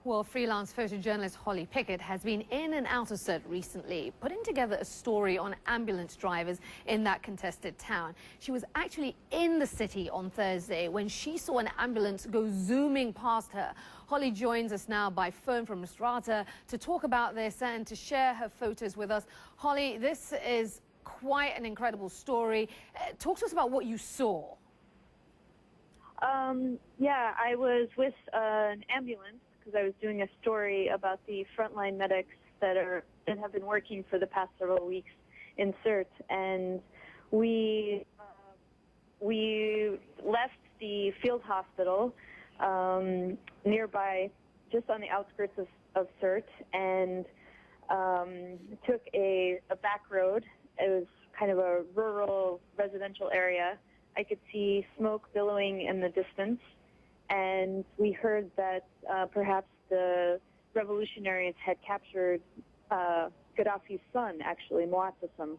Well, freelance photojournalist Holly Pickett has been in and out of Sirte recently, putting together a story on ambulance drivers in that contested town. She was actually in the city on Thursday when she saw an ambulance go zooming past her. Holly joins us now by phone from Misrata to talk about this and to share her photos with us. Holly, this is quite an incredible story. Talk to us about what you saw. Yeah, I was with an ambulance because I was doing a story about the frontline medics that have been working for the past several weeks in Sirte, and we left the field hospital nearby, just on the outskirts of Sirte, and took a back road. It was kind of a rural residential area. I could see smoke billowing in the distance, and we heard that perhaps the revolutionaries had captured Gadhafi's son, actually, Muatasam.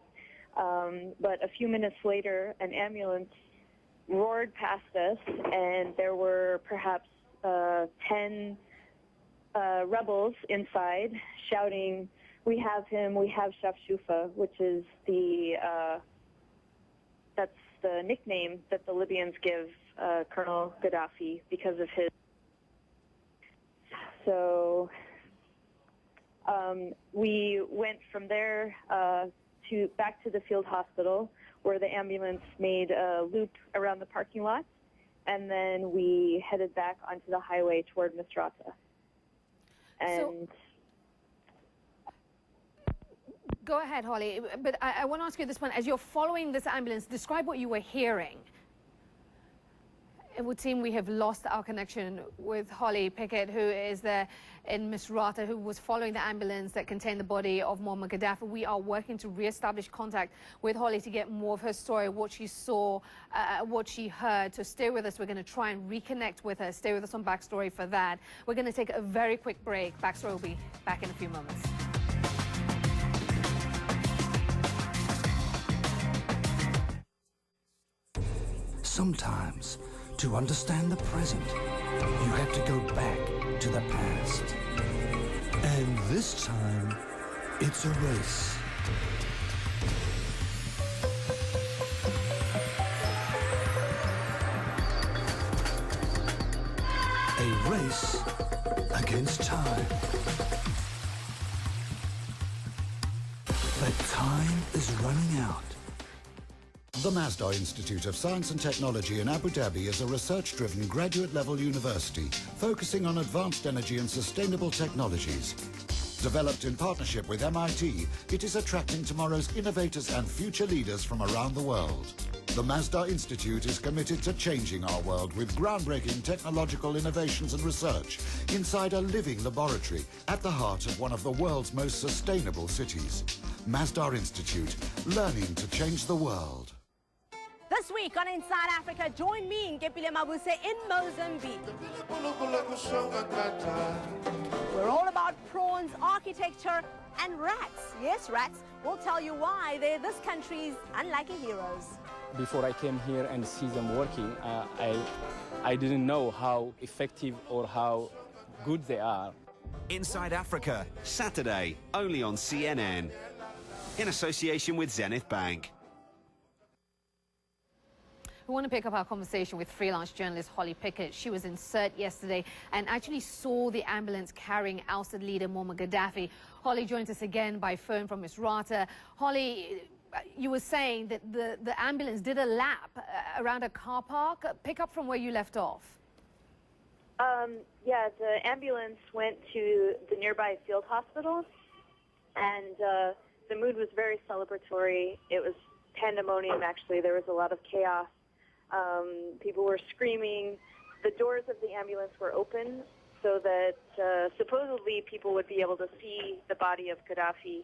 But a few minutes later, an ambulance roared past us, and there were perhaps 10 rebels inside shouting, "We have him, we have Shafshufa," which is that's the nickname that the Libyans give Colonel Gadhafi because of his. So we went from there back to the field hospital, where the ambulance made a loop around the parking lot, and then we headed back onto the highway toward Misrata. And go ahead, Holly, but I want to ask you this one. As you're following this ambulance, describe what you were hearing. It would seem we have lost our connection with Holly Pickett, who is there in Misrata, who was following the ambulance that contained the body of Muammar Gadhafi. We are working to re-establish contact with Holly to get more of her story, what she saw, what she heard. So stay with us. We're going to try and reconnect with her. Stay with us on Backstory for that. We're going to take a very quick break. Backstory will be back in a few moments. Sometimes, to understand the present, you have to go back to the past. And this time, it's a race. A race against time. But time is running out. The Masdar Institute of Science and Technology in Abu Dhabi is a research-driven graduate-level university focusing on advanced energy and sustainable technologies. Developed in partnership with MIT, it is attracting tomorrow's innovators and future leaders from around the world. The Masdar Institute is committed to changing our world with groundbreaking technological innovations and research inside a living laboratory at the heart of one of the world's most sustainable cities. Masdar Institute, learning to change the world. This week on Inside Africa, join me in Kepile Mabuse in Mozambique. We're all about prawns, architecture, and rats. Yes, rats. We'll tell you why they're this country's unlikely heroes. Before I came here and see them working, I didn't know how effective or how good they are. Inside Africa, Saturday, only on CNN, in association with Zenith Bank. We want to pick up our conversation with freelance journalist Holly Pickett. She was in Sirte yesterday and actually saw the ambulance carrying ousted leader Muammar Gadhafi. Holly joins us again by phone from Misrata. Holly, you were saying that the ambulance did a lap around a car park. Pick up from where you left off. Yeah, the ambulance went to the nearby field hospital, and the mood was very celebratory. It was pandemonium, actually. There was a lot of chaos. People were screaming. The doors of the ambulance were open so that supposedly people would be able to see the body of Gadhafi,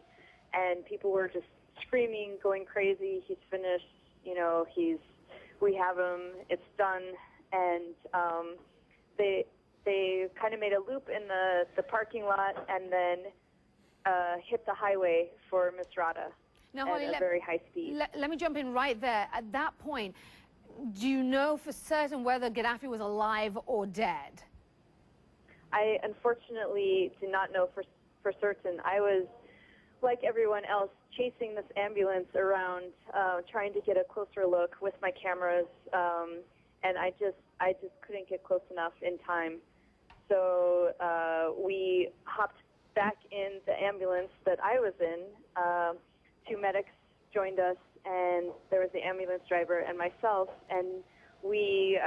and people were just screaming, going crazy. He's finished, you know, we have him, it's done. And they kind of made a loop in the parking lot and then hit the highway for Misrata at a very high speed. Let me jump in right there. At that point, do you know for certain whether Gadhafi was alive or dead? I unfortunately did not know for certain. I was, like everyone else, chasing this ambulance around, trying to get a closer look with my cameras, and I just couldn't get close enough in time. So we hopped back in the ambulance that I was in. 2 medics joined us, and there was the ambulance driver and myself, and we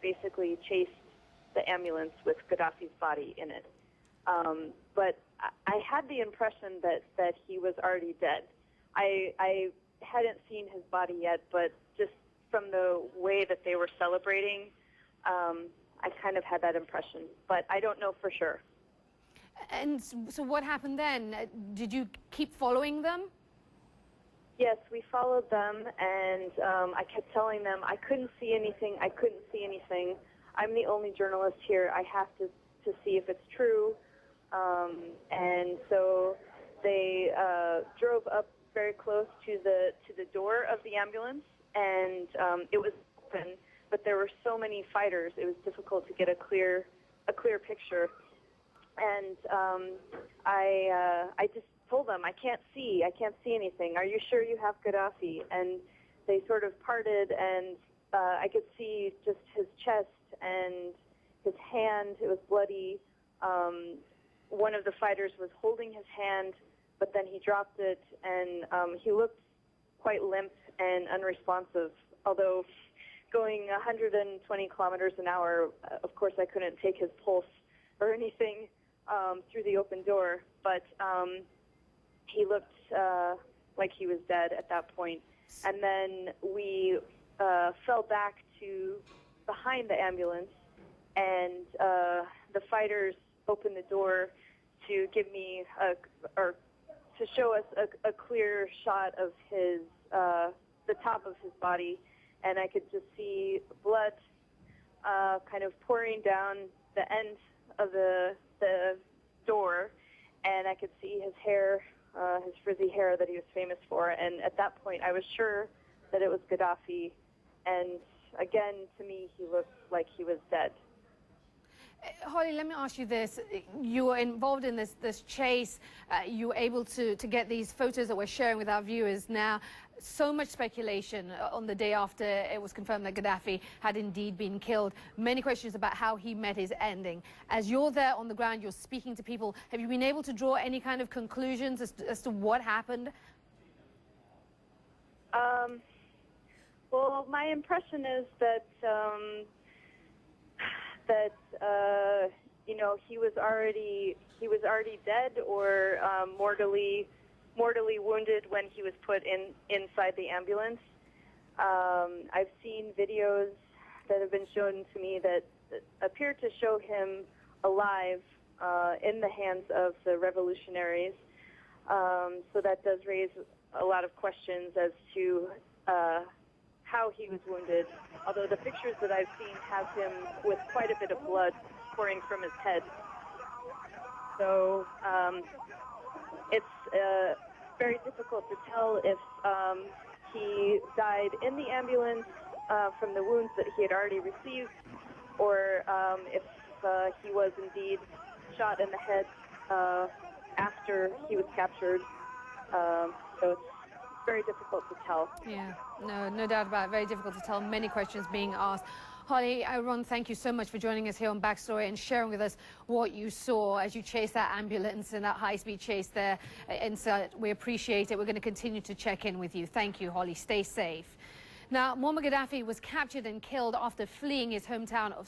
basically chased the ambulance with Gadhafi's body in it. But I had the impression that he was already dead. I hadn't seen his body yet, but just from the way that they were celebrating, I kind of had that impression. But I don't know for sure. And so what happened then? Did you keep following them? Yes, we followed them, and I kept telling them I couldn't see anything. I couldn't see anything. I'm the only journalist here. I have to see if it's true. And so they drove up very close to the door of the ambulance, and it was open, but there were so many fighters. It was difficult to get a clear picture. And I just told them, I can't see anything. Are you sure you have Gadhafi? And they sort of parted, and I could see just his chest and his hand. It was bloody. One of the fighters was holding his hand, but then he dropped it, and he looked quite limp and unresponsive. Although going 120 kilometers an hour, of course I couldn't take his pulse or anything through the open door, but he looked like he was dead at that point. And then we fell back to behind the ambulance, and the fighters opened the door to give me or to show us a clear shot of his the top of his body, and I could just see blood kind of pouring down the end of the door, and I could see his hair, his frizzy hair that he was famous for. And at that point, I was sure that it was Gadhafi. And again, to me, he looked like he was dead. Holly, let me ask you this. You were involved in this chase. You were able to get these photos that we're sharing with our viewers now. So much speculation on the day after it was confirmed that Gadhafi had indeed been killed. Many questions about how he met his ending. As you're there on the ground, you're speaking to people, have you been able to draw any kind of conclusions as to what happened? Well, my impression is that you know, he was already dead or mortally wounded when he was put inside the ambulance. I've seen videos that have been shown to me that appear to show him alive in the hands of the revolutionaries. So that does raise a lot of questions as to how he was wounded, although the pictures that I've seen have him with quite a bit of blood pouring from his head. So it's very difficult to tell if he died in the ambulance from the wounds that he had already received, or if he was indeed shot in the head after he was captured. So it's very difficult to tell. Yeah, no doubt about it. Very difficult to tell. Many questions being asked. Holly, Ron, thank you so much for joining us here on Backstory and sharing with us what you saw as you chased that ambulance and that high-speed chase there. We appreciate it. We're going to continue to check in with you. Thank you, Holly. Stay safe. Now, Muammar Gadhafi was captured and killed after fleeing his hometown of